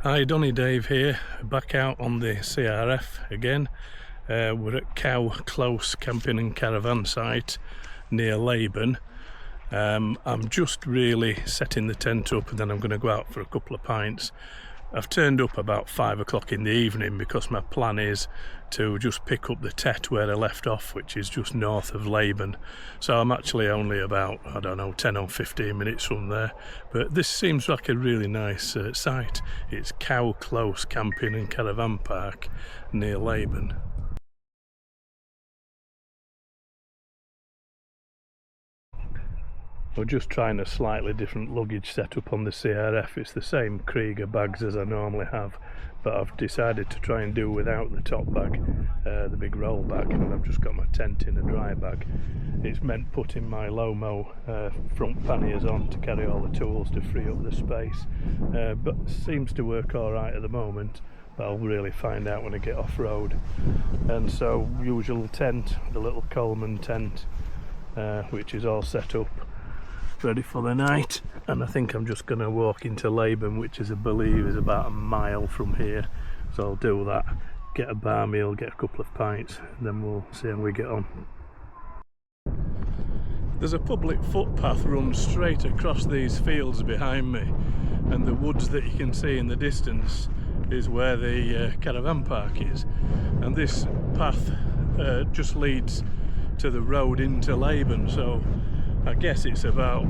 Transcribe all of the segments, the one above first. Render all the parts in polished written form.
Hi, Donny Dave here, back out on the CRF again. We're at Cow Close camping and caravan site near Laban. I'm just really setting the tent up and then I'm going to go out for a couple of pints. I've turned up about 5 o'clock in the evening because my plan is to just pick up the TET where I left off, which is just north of Laban. So I'm actually only about, 10 or 15 minutes from there. But this seems like a really nice site. It's Cow Close Camping and Caravan Park near Laban. We're just trying a slightly different luggage setup on the CRF. It's the same Krieger bags as I normally have, but I've decided to try and do without the top bag, the big roll bag, and I've just got my tent in a dry bag. It's meant putting my Lomo front panniers on to carry all the tools to free up the space, but seems to work alright at the moment. But I'll really find out when I get off-road. And so, usual tent, the little Coleman tent, which is all set up, ready for the night. And I think I'm just going to walk into Laban, which I believe is about a mile from here. So I'll do that, get a bar meal, get a couple of pints, and then we'll see how we get on. There's a public footpath runs straight across these fields behind me, and the woods that you can see in the distance is where the caravan park is. And this path just leads to the road into Laban, so I guess it's about,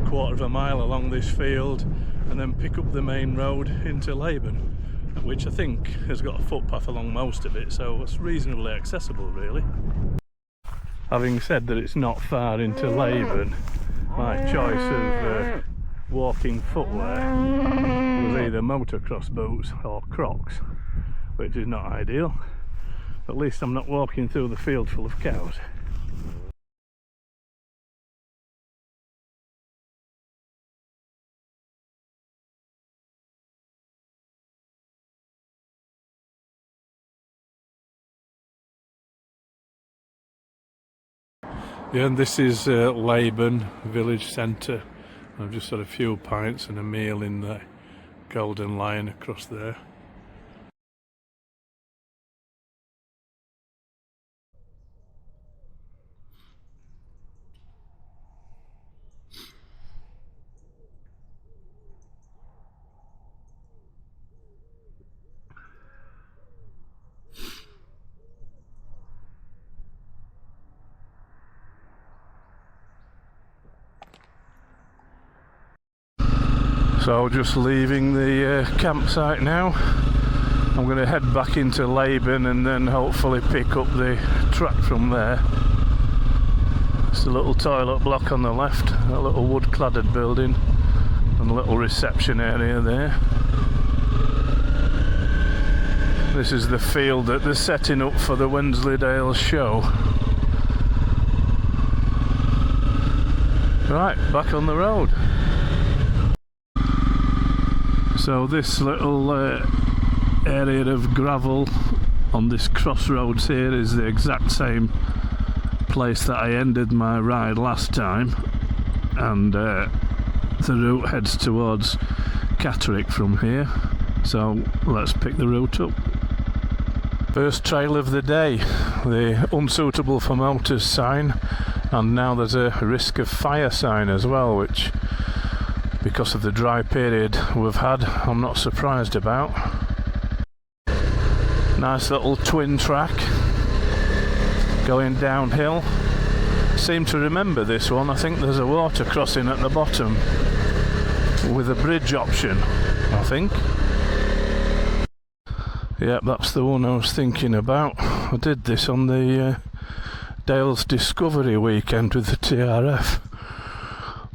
quarter of a mile along this field and then pick up the main road into Laban, which I think has got a footpath along most of it, so it's reasonably accessible really. Having said that it's not far into Laban, my choice of walking footwear was either motocross boots or Crocs, which is not ideal. At least I'm not walking through the field full of cows. Yeah, and this is Laban village centre. I've just had a few pints and a meal in the Golden Lion across there. So just leaving the campsite now. I'm going to head back into Laban and then hopefully pick up the track from there. It's a little toilet block on the left, a little wood cladded building and a little reception area there. This is the field that they're setting up for the Wensleydale show. Right, back on the road. So this little area of gravel on this crossroads here is the exact same place that I ended my ride last time, and the route heads towards Catterick from here, so let's pick the route up. First trail of the day, the unsuitable for motors sign, and now there's a risk of fire sign as well, which, because of the dry period we've had, I'm not surprised about. Nice little twin track going downhill. Seem to remember this one. I think there's a water crossing at the bottom with a bridge option, I think. Yep, that's the one I was thinking about. I did this on the Dales Discovery weekend with the TRF.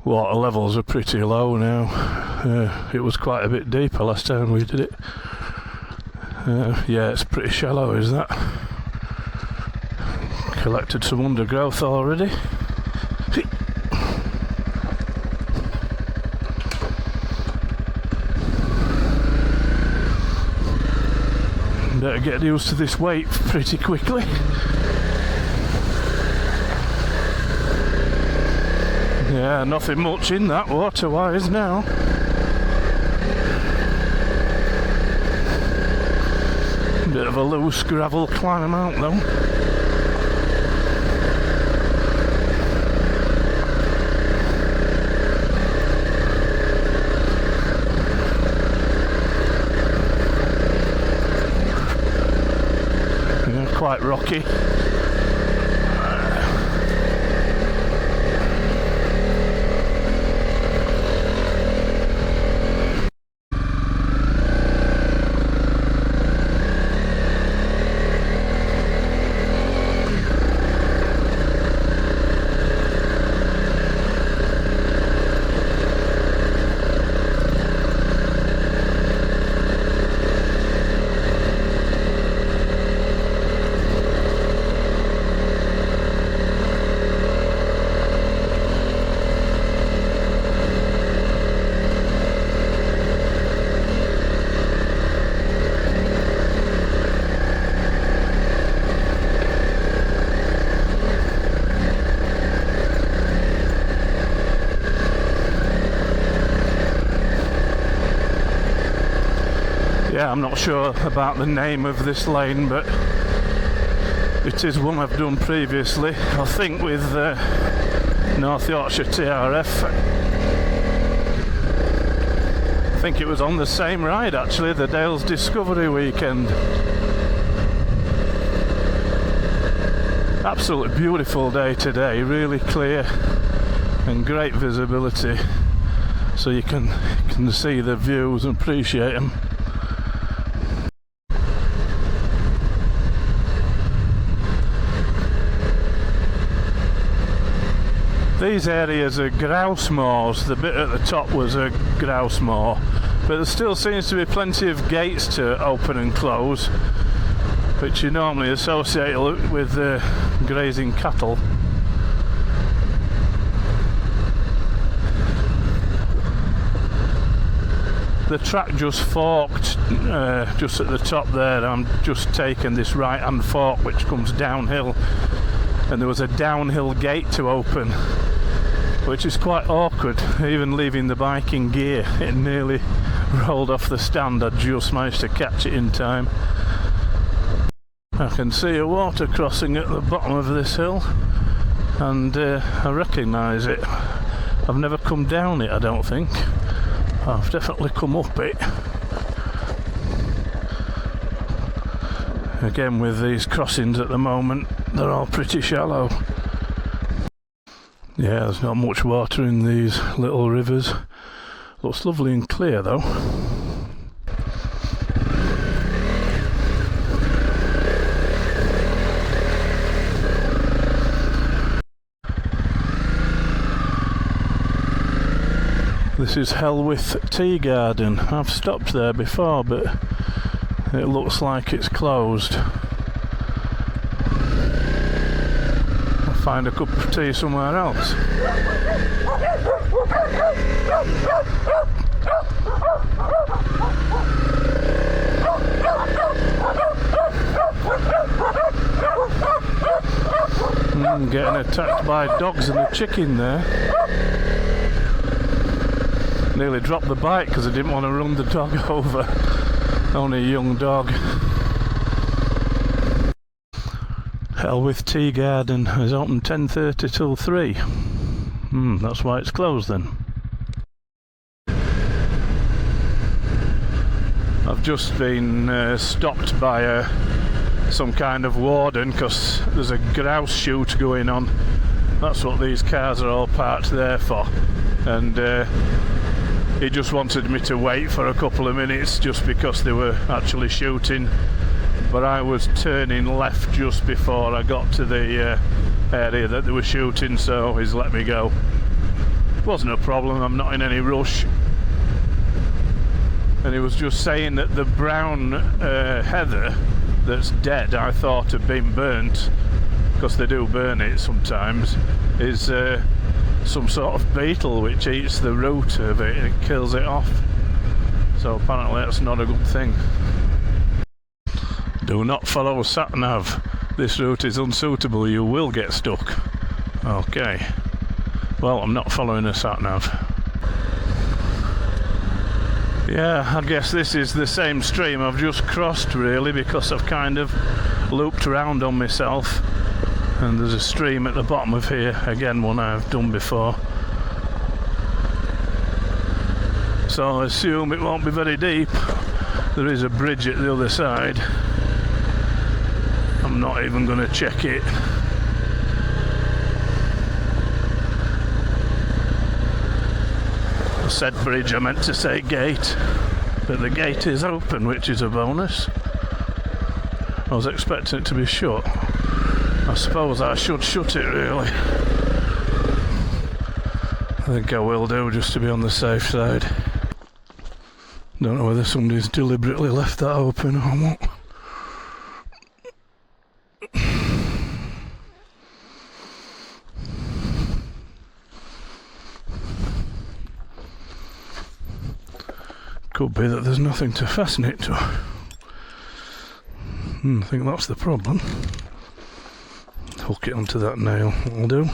Water levels are pretty low now. It was quite a bit deeper last time we did it. Yeah, it's pretty shallow, is that? Collected some undergrowth already. Better get used to this weight pretty quickly. Yeah, nothing much in that water-wise now. of a loose gravel climb out though. Yeah, quite rocky. Yeah, I'm not sure about the name of this lane, but it is one I've done previously, I think with North Yorkshire TRF. I think it was on the same ride actually, the Dales Discovery Weekend. Absolutely beautiful day today, really clear and great visibility, so you can see the views and appreciate them. These areas are grouse moors. The bit at the top was a grouse moor, but there still seems to be plenty of gates to open and close, which you normally associate with grazing cattle. The track just forked just at the top there. I'm just taking this right hand fork which comes downhill, and there was a downhill gate to open, which is quite awkward. Even leaving the bike in gear, it nearly rolled off the stand. I just managed to catch it in time. I can see a water crossing at the bottom of this hill, and I recognise it. I've never come down it, I don't think. I've definitely come up it. Again, with these crossings at the moment, they're all pretty shallow. Yeah, there's not much water in these little rivers. Looks lovely and clear though. This is Helwyth Tea Garden. I've stopped there before, but it looks like it's closed. I'll find a cup of tea somewhere else. Getting attacked by dogs and a chicken there. Nearly dropped the bike because I didn't want to run the dog over. Only a young dog. Helwyth Tea Garden is open 10:30 till 3. That's why it's closed then. I've just been stopped by some kind of warden because there's a grouse shoot going on. That's what these cars are all parked there for. And he just wanted me to wait for a couple of minutes just because they were actually shooting, but I was turning left just before I got to the area that they were shooting, so he's let me go. Wasn't a problem, I'm not in any rush. And he was just saying that the brown heather that's dead, I thought had been burnt, because they do burn it sometimes, is some sort of beetle which eats the root of it and it kills it off. So apparently that's not a good thing. Do not follow sat-nav. This route is unsuitable, you will get stuck. Okay. Well, I'm not following a sat-nav. Yeah, I guess this is the same stream I've just crossed really, because I've kind of looped around on myself, and there's a stream at the bottom of here, again one I've done before. So I assume it won't be very deep. There is a bridge at the other side. I'm not even going to check it. I said bridge, I meant to say gate, but the gate is open, which is a bonus. I was expecting it to be shut. I suppose I should shut it really. I think I will do, just to be on the safe side. Don't know whether somebody's deliberately left that open or what. Could be that there's nothing to fasten it to. I think that's the problem. Hook it onto that nail, that'll do.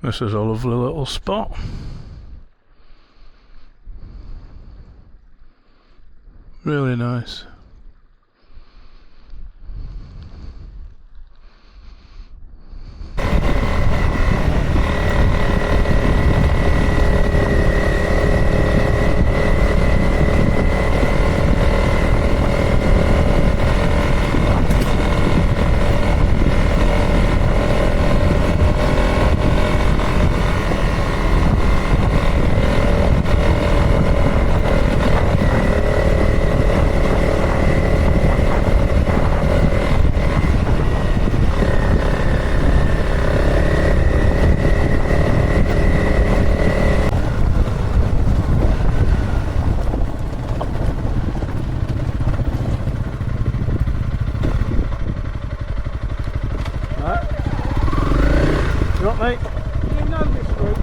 This is a lovely little spot. Really nice. Mate? Do you know this route?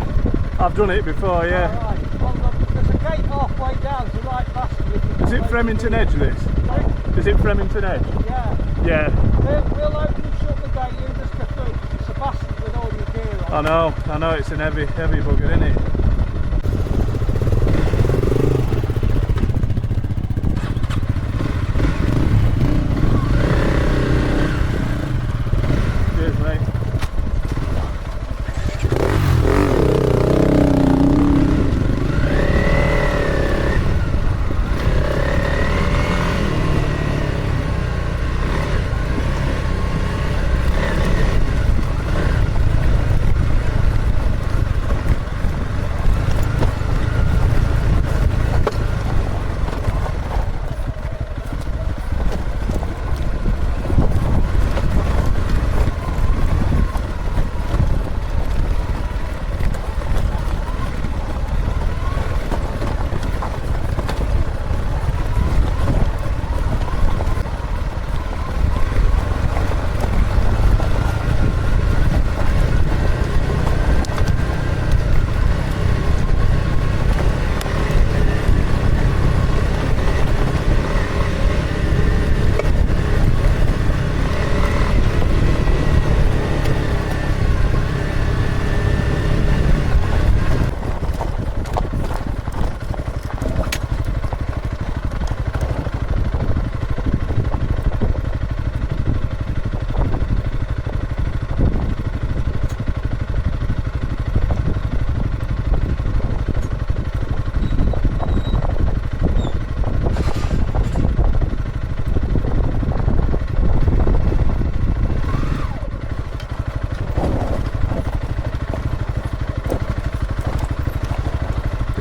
I've done it before, yeah. Right. Well, there's a gate halfway down to right past you. Is it Fremington Edge, this? Sorry? Is it Fremington Edge? Yeah. Yeah. We'll open and shut the gate, you just go through. It's a bastard with all your gear on. I know, it's an heavy bugger, isn't it? Cheers, mate.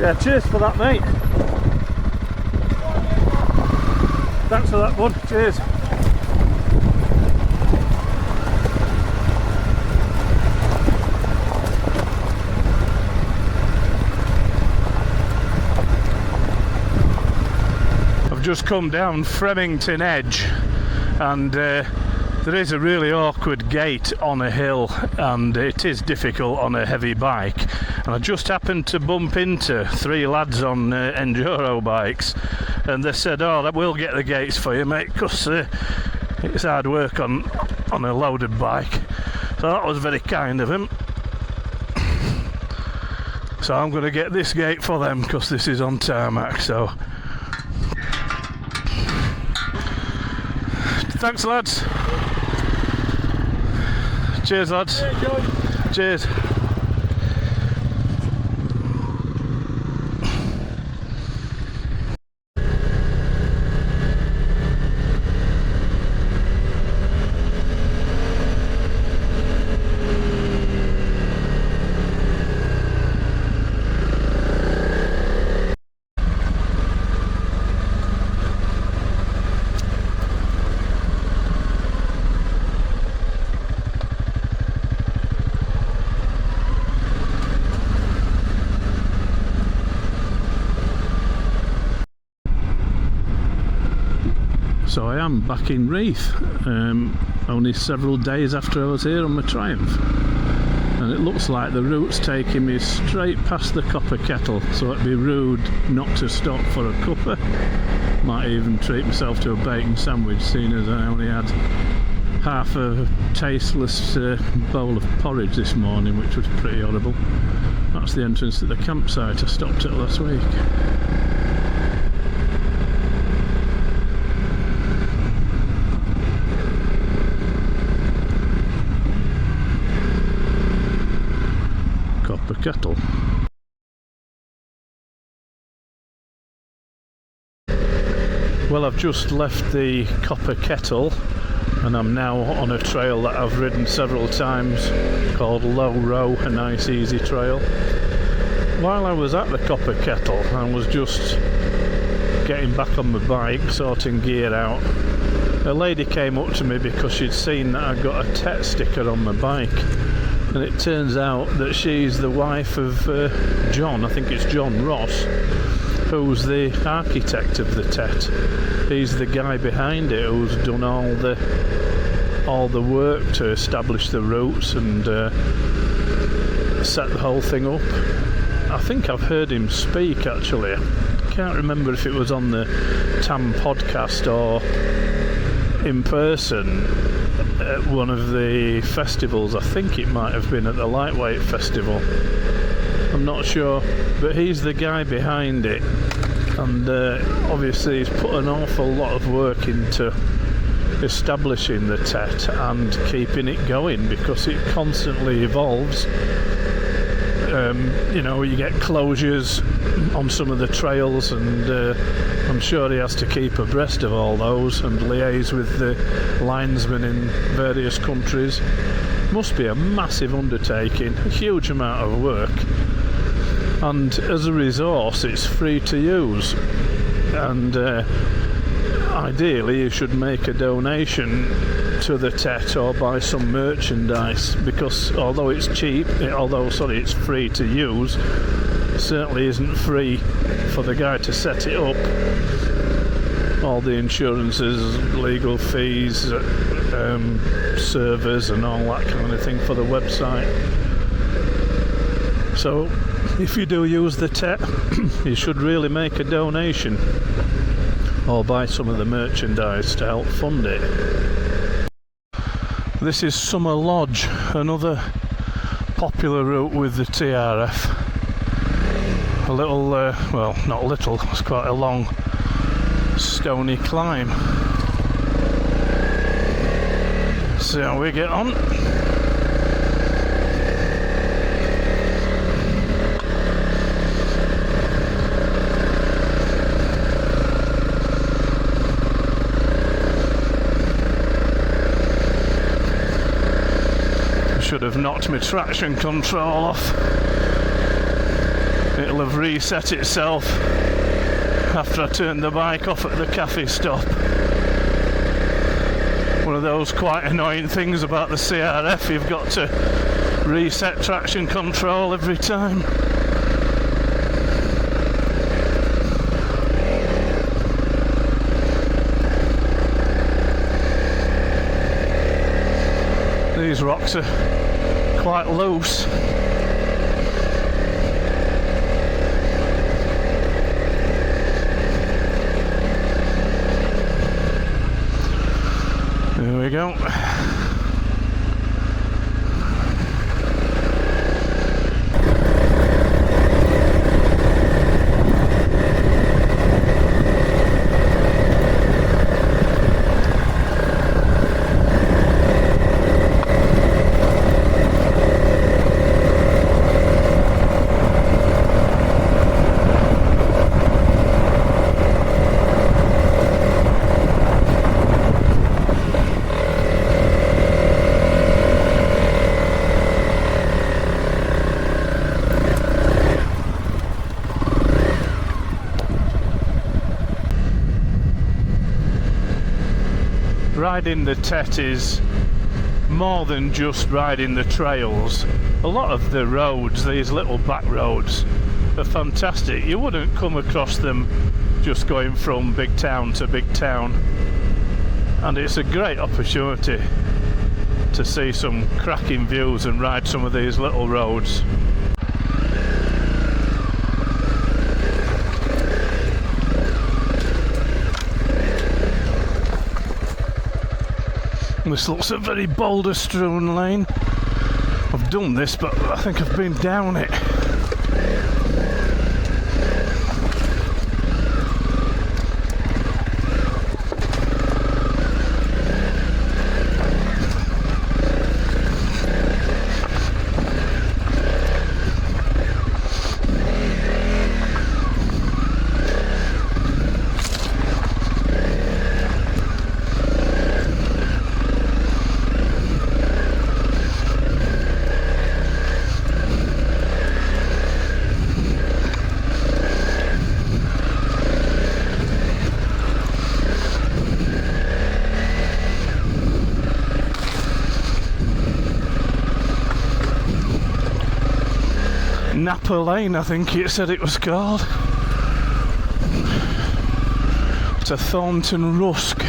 Yeah, cheers for that, mate. Thanks for that, bud. Cheers. I've just come down Fremington Edge, and there is a really awkward gate on a hill, and it is difficult on a heavy bike. And I just happened to bump into 3 lads on enduro bikes, and they said, "Oh, that will get the gates for you, mate, because it's hard work on a loaded bike." So that was very kind of him. So I'm going to get this gate for them because this is on tarmac. So thanks, lads. Cheers, lads. Cheers. So I am back in Reeth, only several days after I was here on my Triumph, and it looks like the route's taking me straight past the Copper Kettle, so it'd be rude not to stop for a cuppa. Might even treat myself to a bacon sandwich, seeing as I only had half a tasteless bowl of porridge this morning, which was pretty horrible. That's the entrance to the campsite I stopped at last week. Copper Kettle. Well, I've just left the Copper Kettle and I'm now on a trail that I've ridden several times called Low Row, a nice easy trail. While I was at the Copper Kettle, I was just getting back on my bike, sorting gear out. A lady came up to me because she'd seen that I got a TET sticker on my bike. And it turns out that she's the wife of John, I think it's John Ross, who's the architect of the TET. He's the guy behind it who's done all the work to establish the routes and set the whole thing up. I think I've heard him speak actually. I can't remember if it was on the TAM podcast or in person at one of the festivals. I think it might have been at the Lightweight Festival, I'm not sure, but he's the guy behind it, and obviously he's put an awful lot of work into establishing the TET and keeping it going because it constantly evolves. You know, you get closures on some of the trails, and I'm sure he has to keep abreast of all those and liaise with the linesmen in various countries. Must be a massive undertaking, a huge amount of work, and as a resource it's free to use, and ideally you should make a donation to the TET or buy some merchandise, because although it's it's free to use, it certainly isn't free for the guy to set it up. All the insurances, legal fees, servers and all that kind of thing for the website. So if you do use the TET, you should really make a donation or buy some of the merchandise to help fund it. This is Summer Lodge, another popular route with the TRF. A little, well, not little, it's quite a long stony climb. See how we get on. Should have knocked my traction control off. It it'll have reset itself after I turned the bike off at the cafe stop. One of those quite annoying things about the CRF, you've got to reset traction control every time. These rocks are quite loose. There we go. Riding the TET is more than just riding the trails. A lot of the roads, these little back roads, are fantastic. You wouldn't come across them just going from big town to big town, and it's a great opportunity to see some cracking views and ride some of these little roads. This looks a very boulder-strewn lane. I've done this, but I think I've been down it. Napa Lane, I think it said it was called. To Thornton Rusk.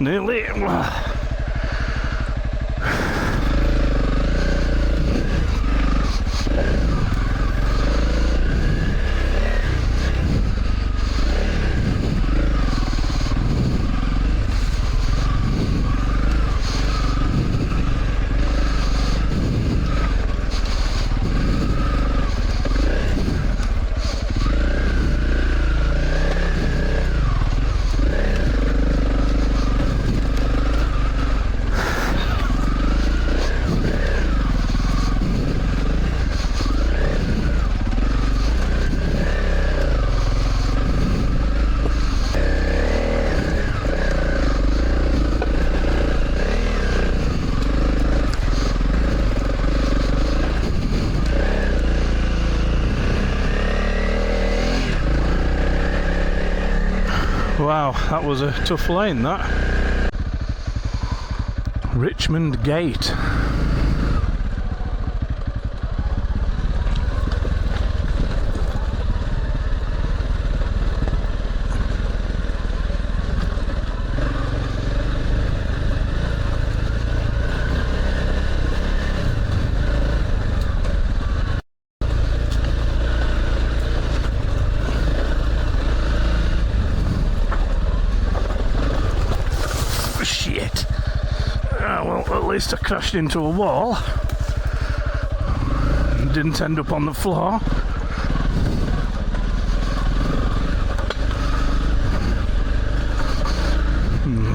Nearly. Wow, that was a tough lane, that. Richmond Gate. Shit. Well, at least I crashed into a wall. Didn't end up on the floor.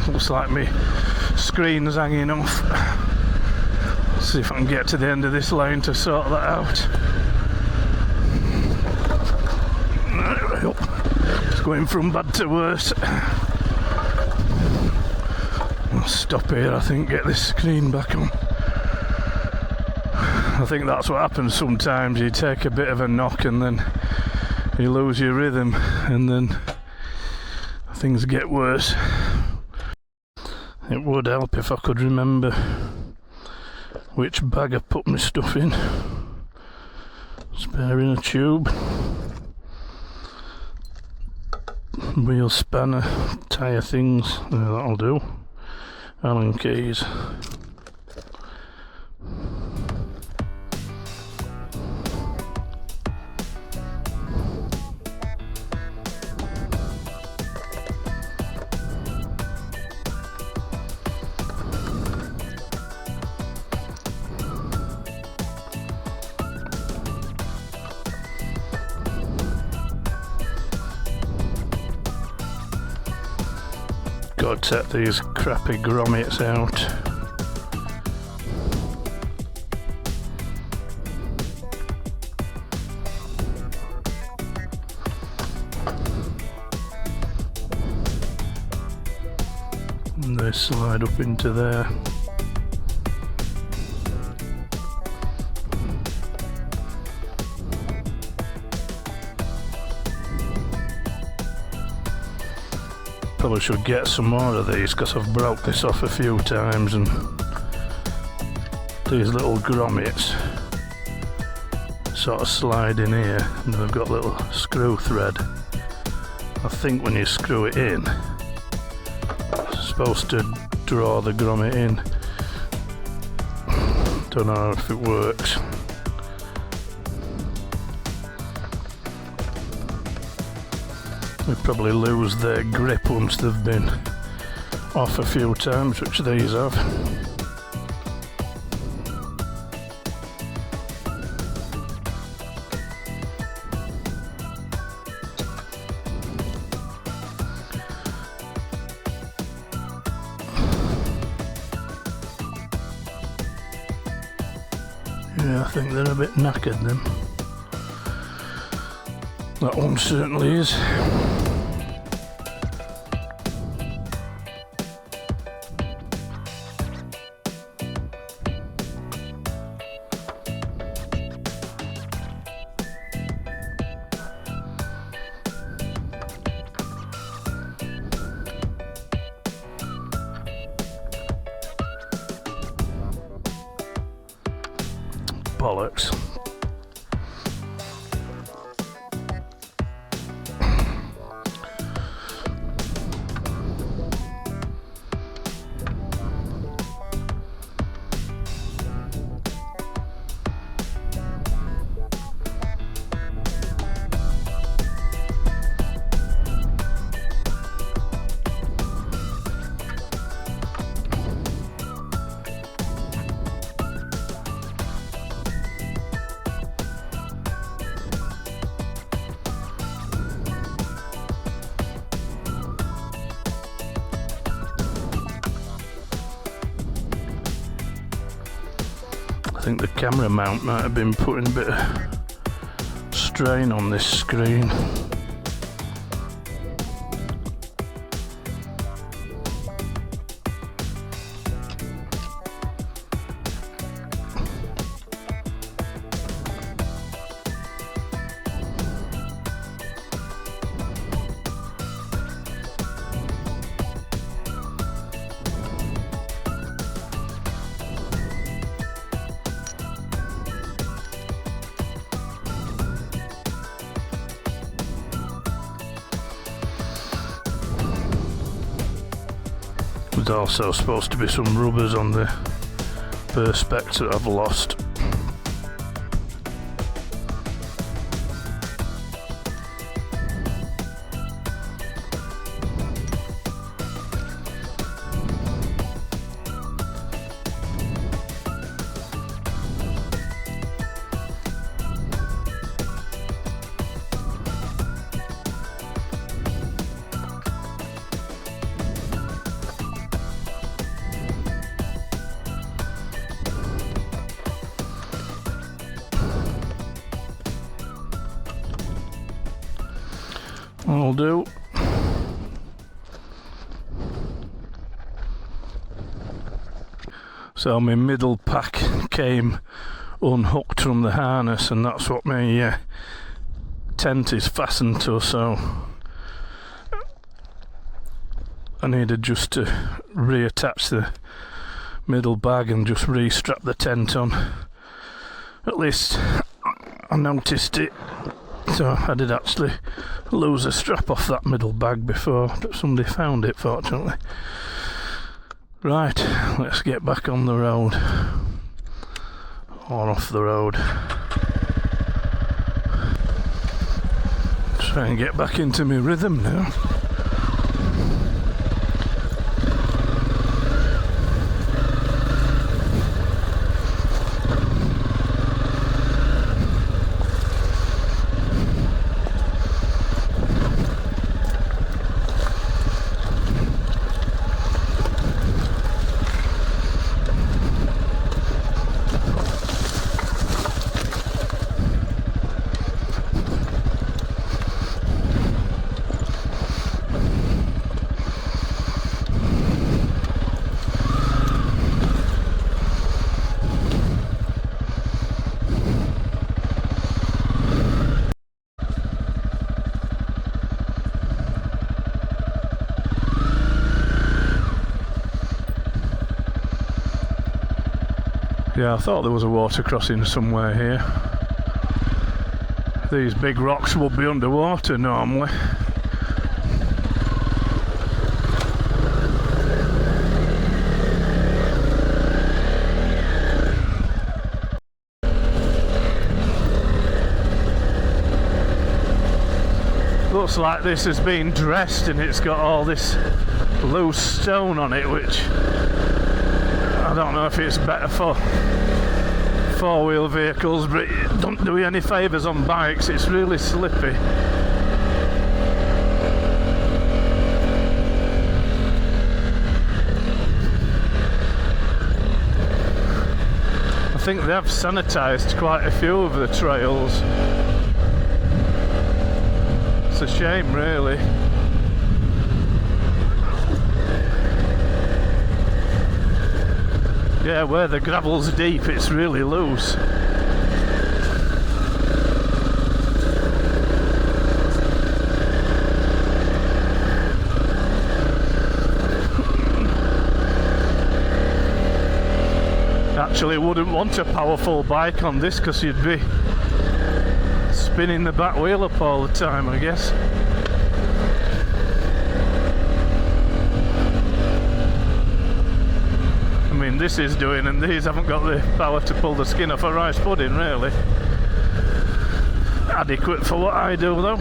Looks like me screens hanging off. See if I can get to the end of this lane to sort that out. It's going from bad to worse. I'll stop here, I think, get this screen back on. I think that's what happens sometimes. You take a bit of a knock and then you lose your rhythm, and then things get worse. It would help if I could remember which bag I put my stuff in. Spare in a tube. Wheel spanner, tyre things, yeah, that'll do. Allen keys. Got to set these crappy grommets out. And they slide up into there. Probably should get some more of these because I've broke this off a few times, and these little grommets sort of slide in here and they've got a little screw thread. I think when you screw it in, it's supposed to draw the grommet in. Don't know if it works. They probably lose their grip once they've been off a few times, which these have. Yeah, I think they're a bit knackered then. That one certainly is. Bollocks. I think the camera mount might have been putting a bit of strain on this screen. There's also supposed to be some rubbers on the perspex that I've lost. I'll do. So my middle pack came unhooked from the harness, and that's what my tent is fastened to, so I needed just to reattach the middle bag and just re-strap the tent on. At least I noticed it, so I did actually lose a strap off that middle bag before, but somebody found it fortunately. Right, let's get back on the road, or off the road. Try and get back into my rhythm now. Yeah, I thought there was a water crossing somewhere here. These big rocks would be underwater normally. Looks like this has been dressed and it's got all this loose stone on it, which I don't know if it's better for four-wheel vehicles, but it don't do you any favours on bikes. It's really slippy. I think they have sanitised quite a few of the trails. It's a shame, really. Yeah, where the gravel's deep, it's really loose. Actually, wouldn't want a powerful bike on this because you'd be spinning the back wheel up all the time, I guess. I mean, this is doing, and these haven't got the power to pull the skin off a rice pudding, really. Adequate for what I do, though.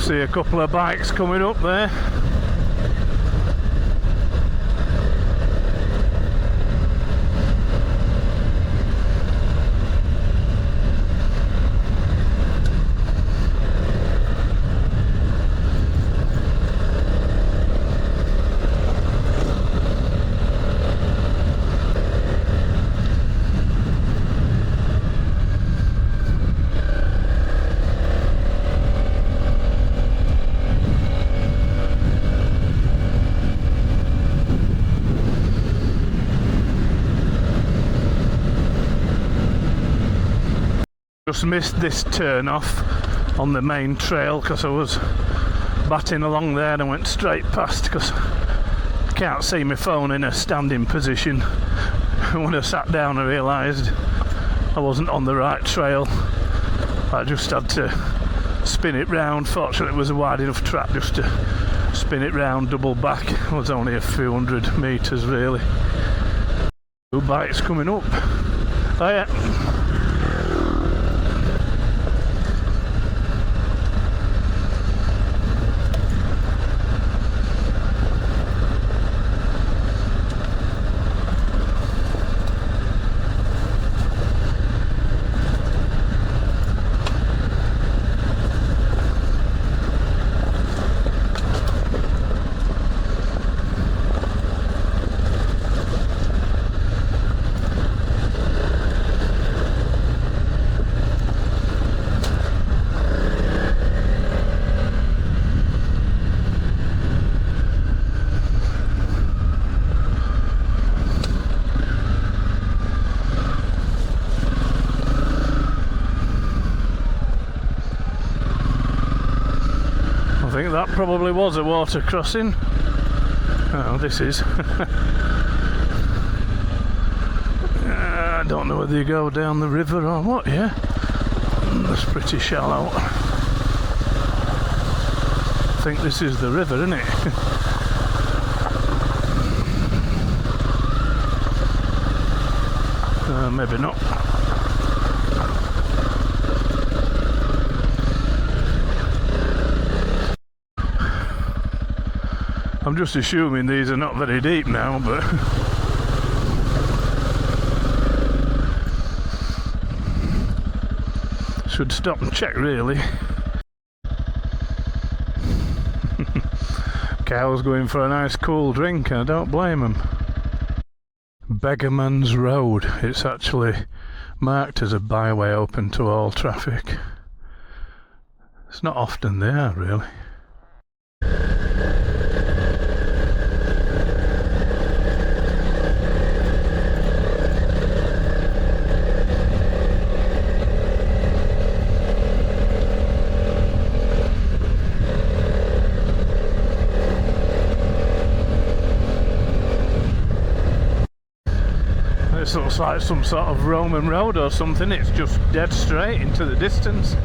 See a couple of bikes coming up there. Just missed this turn off on the main trail because I was batting along there and went straight past because I can't see my phone in a standing position. When I sat down I realised I wasn't on the right trail. I just had to spin it round. Fortunately it was a wide enough track just to spin it round, double back. It was only a few hundred metres really. Two bikes coming up. Oh yeah. think that probably was a water crossing. Oh, this is. I don't know whether you go down the river or what, yeah? That's pretty shallow. I think this is the river, isn't it? Maybe not. I'm just assuming these are not very deep now, but should stop and check really. Cows going for a nice cool drink, I don't blame them. Beggarman's Road, it's actually marked as a byway open to all traffic. It's not often there really. This looks like some sort of Roman road or something. It's just dead straight into the distance.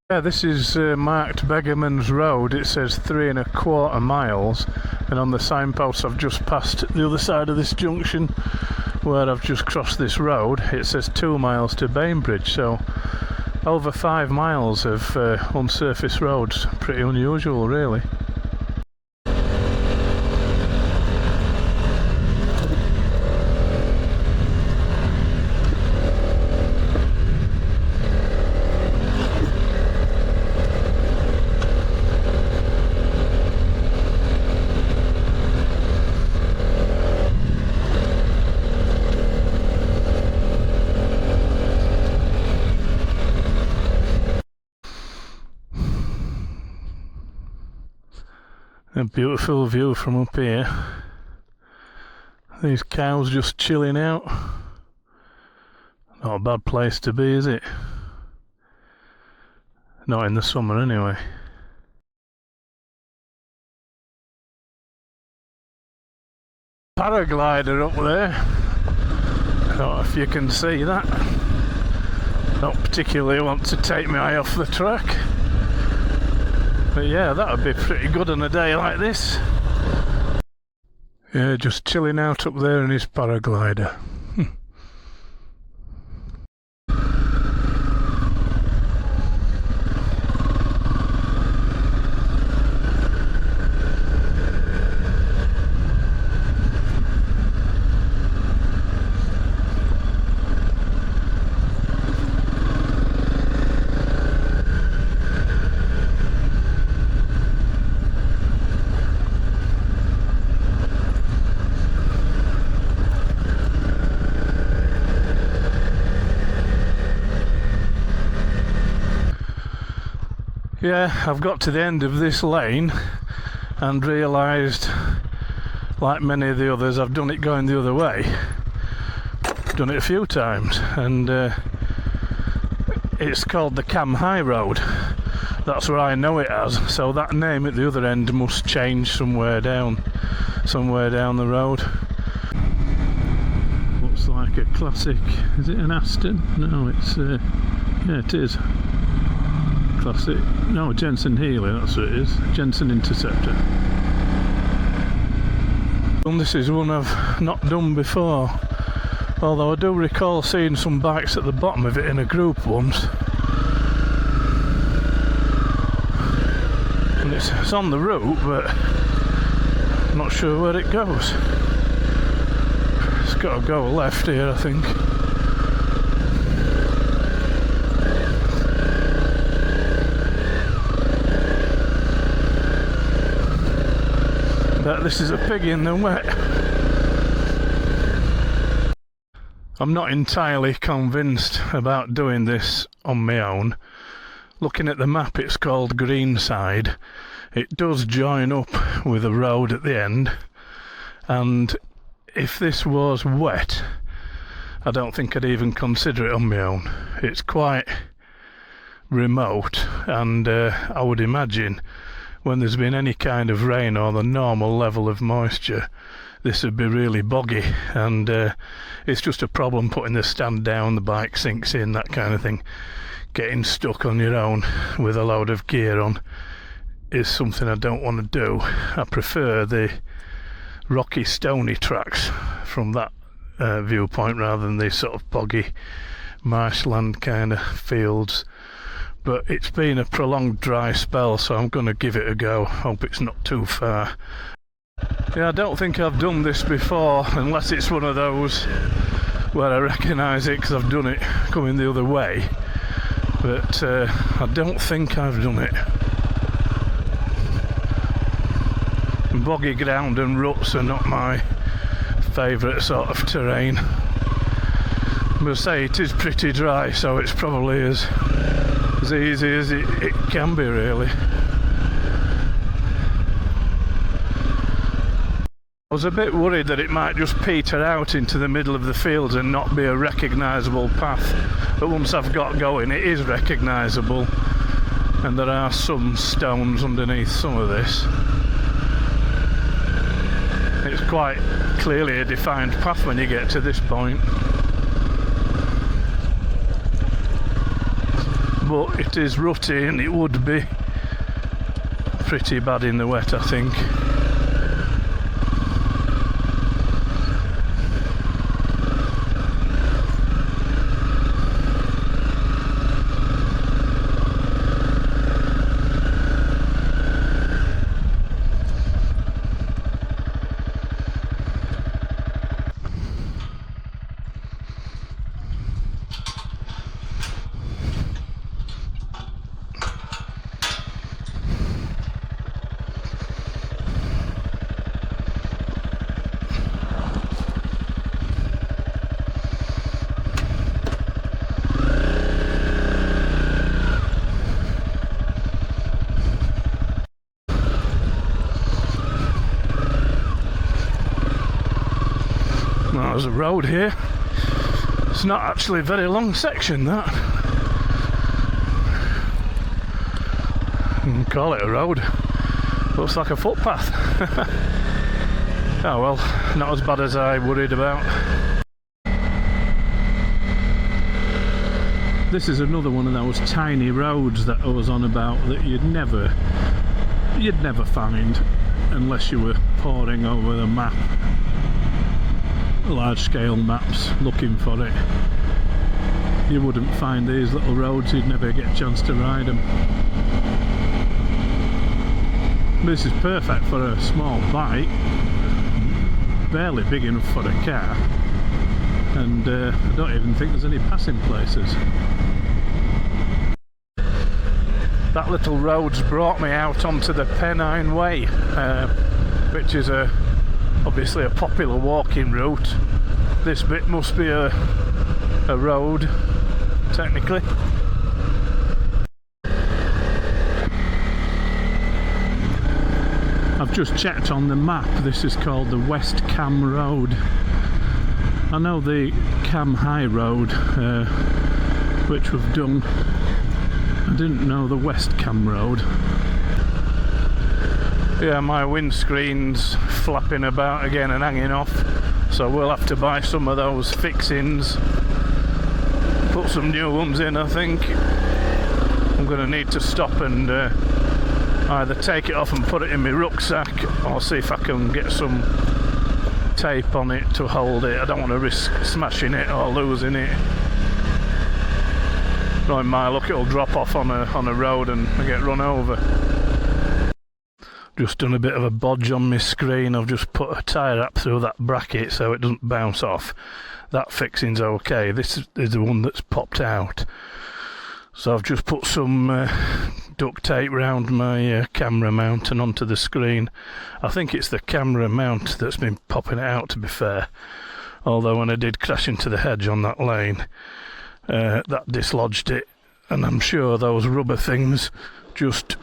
Yeah, this is marked Beggarman's Road. It says 3¼ miles, and on the signpost I've just passed the other side of this junction where I've just crossed this road, it says 2 miles to Bainbridge, so over 5 miles of unsurfaced roads. Pretty unusual really. A beautiful view from up here. These cows just chilling out. Not a bad place to be, is it? Not in the summer anyway. Paraglider up there. I don't know if you can see that. Don't particularly want to take my eye off the track. But yeah, that would be pretty good on a day like this. Yeah, just chilling out up there in his paraglider. Yeah, I've got to the end of this lane and realised, like many of the others, I've done it going the other way. Done it a few times, and it's called the Cam High Road. That's where I know it as, so that name at the other end must change somewhere down the road. Looks like a classic, is it an Aston? No, it's, yeah it is. Classic, no, Jensen Healy, that's what it is, Jensen Interceptor. And this is one I've not done before, although I do recall seeing some bikes at the bottom of it in a group once. And it's on the route, but I'm not sure where it goes. It's got to go left here, I think. But this is a pig in the wet. I'm not entirely convinced about doing this on my own. Looking at the map, it's called Greenside. It does join up with a road at the end, and if this was wet I don't think I'd even consider it on my own. It's quite remote, and I would imagine when there's been any kind of rain or the normal level of moisture, this would be really boggy, and it's just a problem putting the stand down, the bike sinks in, that kind of thing. Getting stuck on your own with a load of gear on is something I don't want to do. I prefer the rocky, stony tracks from that viewpoint rather than these sort of boggy marshland kind of fields. But it's been a prolonged dry spell, so I'm going to give it a go. Hope it's not too far. Yeah, I don't think I've done this before, unless it's one of those where I recognise it because I've done it coming the other way. But I don't think I've done it. Boggy ground and ruts are not my favourite sort of terrain. I must say it is pretty dry, so it's probably as easy as it can be, really. I was a bit worried that it might just peter out into the middle of the fields and not be a recognisable path, but once I've got going it is recognisable, and there are some stones underneath some of this. It's quite clearly a defined path when you get to this point. But it is rutty and it would be pretty bad in the wet, I think. There's a road here. It's not actually a very long section, that. You can call it a road. Looks like a footpath. Oh well, not as bad as I worried about. This is another one of those tiny roads that I was on about that you'd never find unless you were poring over the map. Large scale maps looking for it. You wouldn't find these little roads, you'd never get a chance to ride them. This is perfect for a small bike, barely big enough for a car, and I don't even think there's any passing places. That little road's brought me out onto the Pennine Way, which is obviously a popular walking route. This bit must be a road, technically. I've just checked on the map, this is called the West Cam Road. I know the Cam High Road, which we've done. I didn't know the West Cam Road. Yeah, my windscreen's flapping about again and hanging off, so we'll have to buy some of those fixings, put some new ones in. I think I'm going to need to stop and either take it off and put it in my rucksack, or see if I can get some tape on it to hold it. I don't want to risk smashing it or losing it. Knowing my luck, it'll drop off on a road and I get run over. Just done a bit of a bodge on my screen. I've just put a tyre wrap through that bracket so it doesn't bounce off. That fixing's okay. This is the one that's popped out. So I've just put some duct tape round my camera mount and onto the screen. I think it's the camera mount that's been popping it out, to be fair. Although when I did crash into the hedge on that lane, that dislodged it. And I'm sure those rubber things just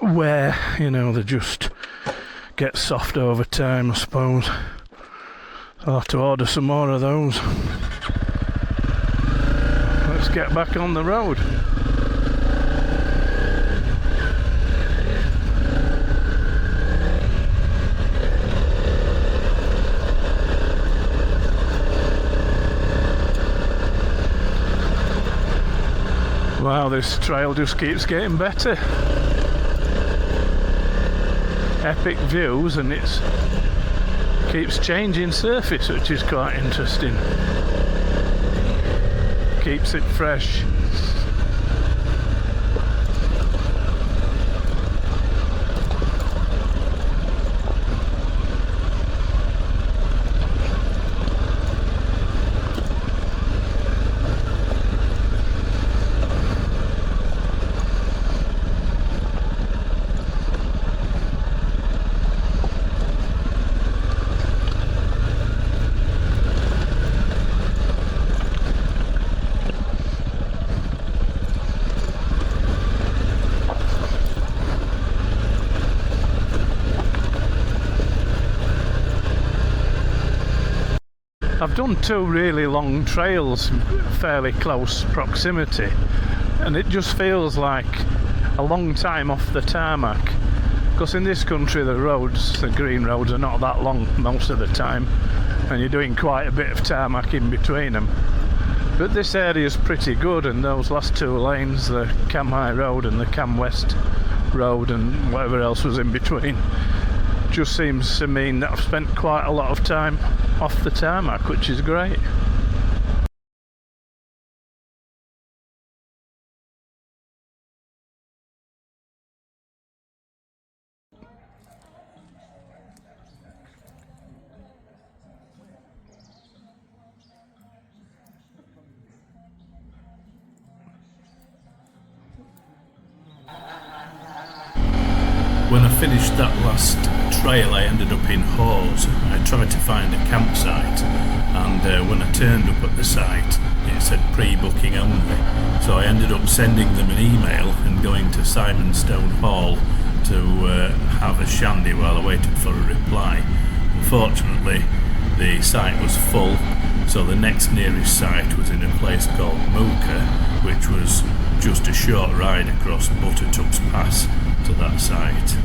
wear, you know, they just get soft over time, I suppose. I'll have to order some more of those. Let's get back on the road. Wow, this trail just keeps getting better. Epic views, and it keeps changing surface, which is quite interesting. Keeps it fresh. I've done two really long trails in fairly close proximity, and it just feels like a long time off the tarmac, because in this country the roads, the green roads, are not that long most of the time, and you're doing quite a bit of tarmac in between them. But this area is pretty good, and those last two lanes, the Cam High Road and the Cam West Road and whatever else was in between, just seems to mean that I've spent quite a lot of time off the tarmac, which is great. When I finished that last trail, I ended up in Hawes. I tried to find a campsite, and when I turned up at the site, it said pre-booking only. So I ended up sending them an email and going to Simonstone Hall to have a shandy while I waited for a reply. Unfortunately, the site was full, so the next nearest site was in a place called Mooka, which was just a short ride across Buttertup's Pass to that site.